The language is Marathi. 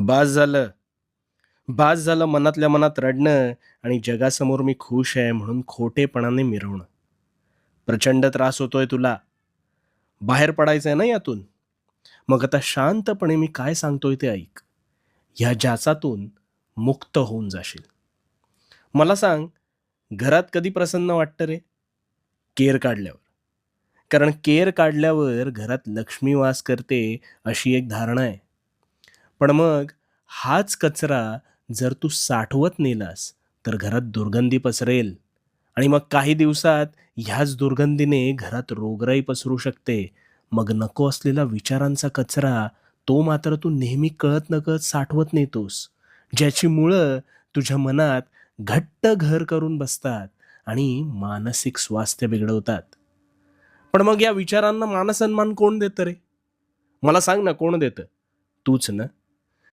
बास झालं. बास झालं मनातल्या मनात रडणं आणि जगासमोर मी खुश आहे म्हणून खोटेपणाने मिरवणं. प्रचंड त्रास होतोय तुला. बाहेर पडायचंय ना यातून. मग आता शांतपणे मी काय सांगतोय ते ऐक. ह्या जाचातून मुक्त होऊन जाशील. मला सांग, घरात कधी प्रसन्न वाटतं रे? केर काढल्यावर. कारण केर काढल्यावर घरात लक्ष्मी वास करते अशी एक धारणा आहे. पण मग हाच कचरा जर तू साठवत नेलास, तर घरात दुर्गंधी पसरेल आणि मग काही दिवसात ह्याच दुर्गंधीने घरात रोगराई पसरू शकते. मग नको असलेला विचारांचा कचरा, तो मात्र तू नेहमी कळत-नकळत साठवत नेतोस. ज्याची मुळं तुझ्या मनात घट्ट घर करून बसतात आणि मानसिक स्वास्थ्य बिघडवतात. पण मग या विचारांना मानसन्मान कोण देतं रे? मला सांग ना कोण देतं? तूच ना.